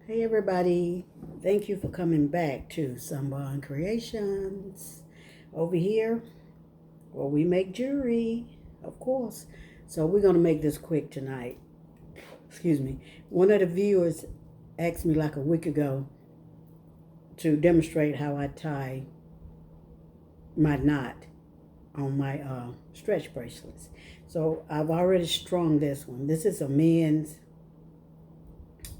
Hey everybody, thank you for coming back to Sunburn Creations. Over here, where we make jewelry, of course. So we're going to make this quick tonight. Excuse me. One of the viewers asked me like a week ago to demonstrate how I tie my knot on my stretch bracelets. So I've already strung this one. This is a men's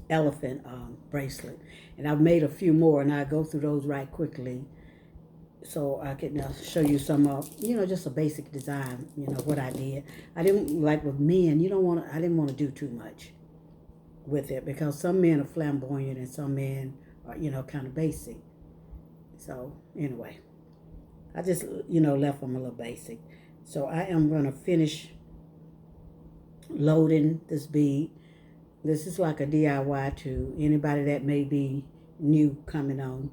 elephant bracelet, and I've made a few more, and I go through those right quickly so I can show you some just a basic design, what I did. I didn't like with men, I didn't want to do too much with it because some men are flamboyant and some men are kind of basic. So anyway, I just left them a little basic. So I am going to finish loading this bead. This is like a DIY to anybody that may be new coming on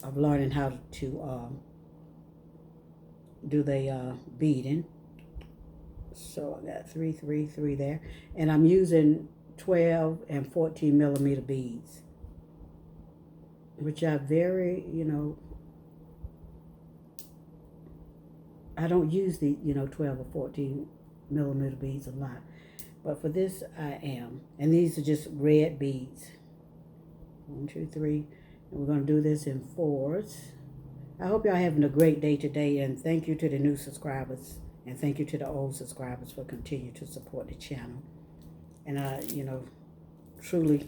of learning how to do the beading. So I got 3, 3, 3 there. And I'm using 12 and 14 millimeter beads, which are very, I don't use the, 12 or 14 millimeter beads a lot. But for this, I am. And these are just red beads. 1, 2, 3. And we're going to do this in 4s. I hope y'all having a great day today. And thank you to the new subscribers. And thank you to the old subscribers for continuing to support the channel. And I, truly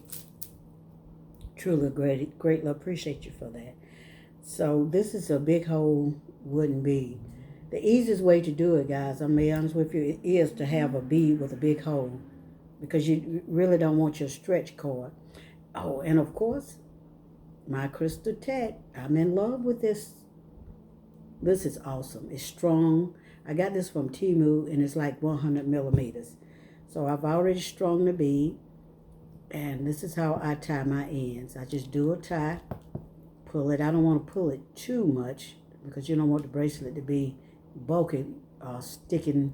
greatly appreciate you for that. So this is a big hole wooden bead. The easiest way to do it, guys, I'm going to be honest with you, is to have a bead with a big hole because you really don't want your stretch cord. Oh, and of course, my crystal tech. I'm in love with this. This is awesome. It's strong. I got this from Temu, and it's like 100 millimeters. So I've already strung the bead, and this is how I tie my ends. I just do a tie, pull it. I don't want to pull it too much because you don't want the bracelet to be bulky or sticking,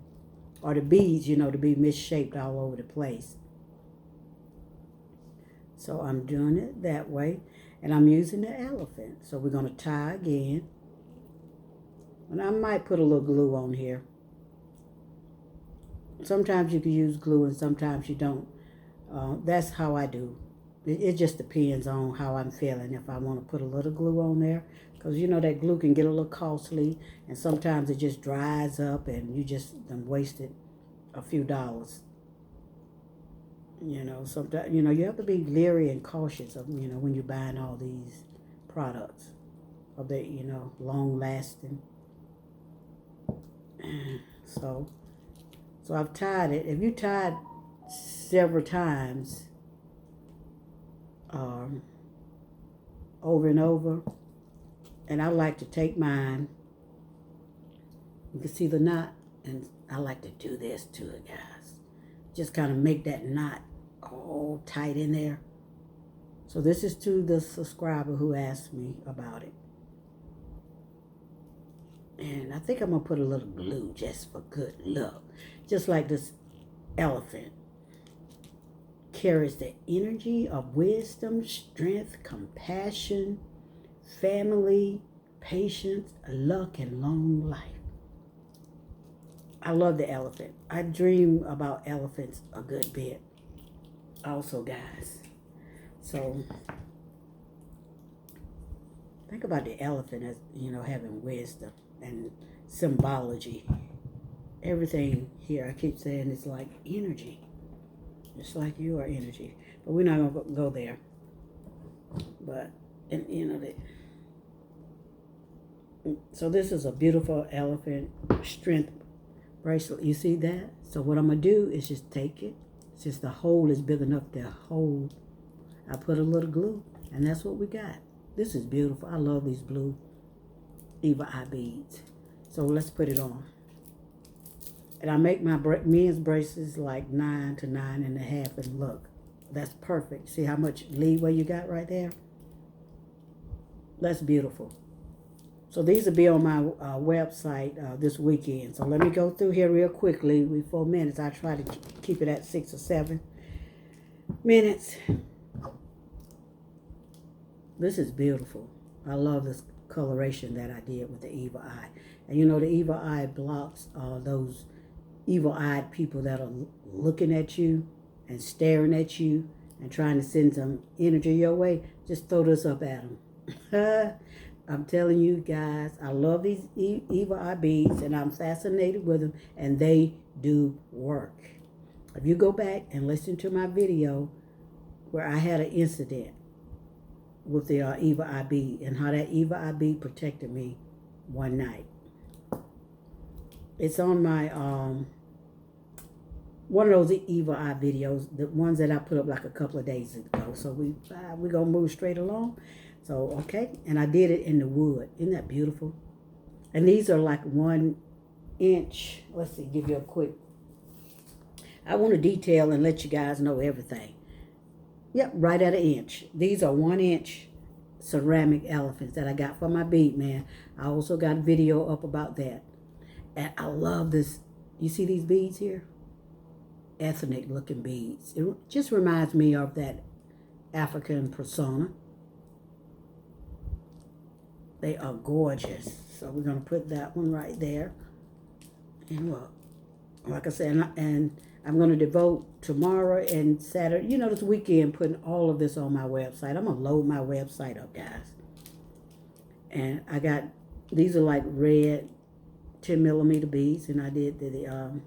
or the beads, to be misshaped all over the place. So I'm doing it that way, and I'm using the elephant. So we're going to tie again, and I might put a little glue on here. Sometimes you can use glue and sometimes you don't. That's how I do. It just depends on how I'm feeling. If I want to put a little glue on there, because that glue can get a little costly, and sometimes it just dries up and you just wasted a few dollars. Sometimes, you have to be leery and cautious of, when you're buying all these products. Of the, long lasting. So I've tied it. If you tied several times, over and over, and I like to take mine, you can see the knot, and I like to do this to it, guys. Just kind of make that knot all tight in there. So this is to the subscriber who asked me about it. And I think I'm going to put a little glue just for good luck. Just like this elephant carries the energy of wisdom, strength, compassion, family, patience, luck, and long life. I love the elephant. I dream about elephants a good bit also, guys. So think about the elephant as, having wisdom and symbology. Everything here, I keep saying, it's like energy. Just like you are energy. But we're not going to go there. But, so this is a beautiful elephant strength bracelet. You see that? So what I'm going to do is just take it. Since the hole is big enough to hold, I put a little glue. And that's what we got. This is beautiful. I love these blue Eva Eye beads. So let's put it on. And I make my men's braces like 9 to 9.5. And look, that's perfect. See how much leeway you got right there? That's beautiful. So these will be on my website this weekend. So let me go through here real quickly. We 4 minutes. I try to keep it at 6 or 7 minutes. This is beautiful. I love this coloration that I did with the evil eye. And you know, the evil eye blocks those evil-eyed people that are looking at you and staring at you and trying to send some energy your way. Just throw this up at them. I'm telling you guys, I love these evil eye beads, and I'm fascinated with them, and they do work. If you go back and listen to my video where I had an incident with the evil eye bead and how that evil eye bead protected me one night. It's on my, one of those evil eye videos, the ones that I put up like a couple of days ago. So we're going to move straight along. So, okay. And I did it in the wood. Isn't that beautiful? And these are like 1 inch. Let's see, give you a quick. I want to detail and let you guys know everything. Yep, right at 1 inch. These are 1 inch ceramic elephants that I got for my bead man. I also got a video up about that. And I love this. You see these beads here? Ethnic looking beads. It just reminds me of that African persona. They are gorgeous. So we're going to put that one right there. And look, like I said, and I'm going to devote tomorrow and Saturday, you know, this weekend, putting all of this on my website. I'm going to load my website up, guys. And I got, these are like red 10 millimeter beads, and I did the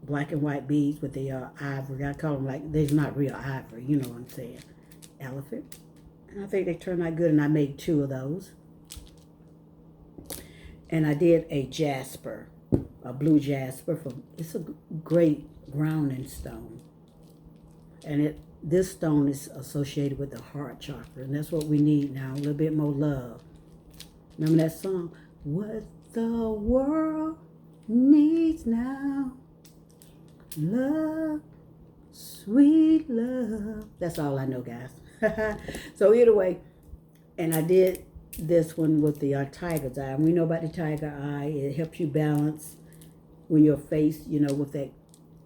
black and white beads with the ivory. I call them like, they're not real ivory, you know what I'm saying. Elephant. And I think they turned out good, and I made 2 of those. And I did a jasper, a blue jasper. It's a great grounding stone. And this stone is associated with the heart chakra, and that's what we need now, a little bit more love. Remember that song? What the world needs now. Love, sweet love. That's all I know, guys. So either way, and I did this one with the tiger's eye. And we know about the tiger eye. It helps you balance when you're faced, you know, with that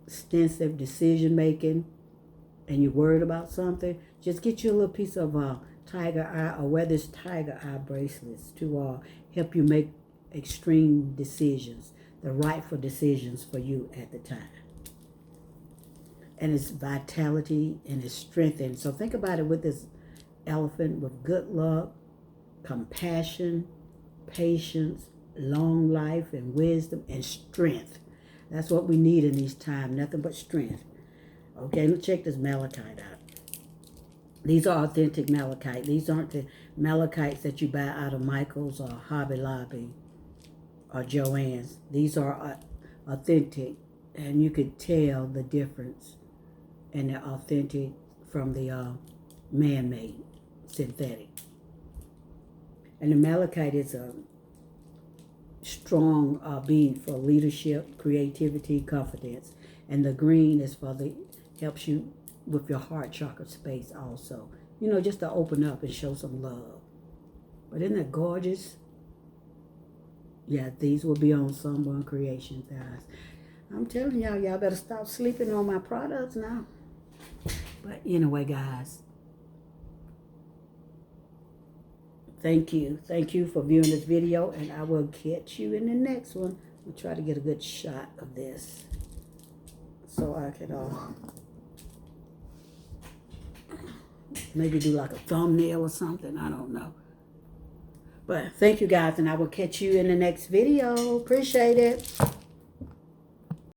extensive decision making and you're worried about something. Just get you a little piece of tiger eye, or wear this tiger eye bracelets to help you make extreme decisions, the rightful decisions for you at the time. And it's vitality and it's strengthened. So think about it with this elephant, with good luck, compassion, patience, long life, and wisdom, and strength. That's what we need in these times, nothing but strength. Okay, let's check this malachite out. These are authentic malachite. These aren't the malachites that you buy out of Michael's or Hobby Lobby or Joann's. These are authentic, and you could tell the difference in the authentic from the man-made, synthetic. And the malachite is a strong bead for leadership, creativity, confidence. And the green is for helps you with your heart chakra space also. You know, just to open up and show some love. But isn't that gorgeous? Yeah, these will be on Someone Creations, guys. I'm telling y'all better stop sleeping on my products now. But anyway, guys, thank you. Thank you for viewing this video, and I will catch you in the next one. I'll try to get a good shot of this so I can maybe do like a thumbnail or something. I don't know. But thank you, guys, and I will catch you in the next video. Appreciate it.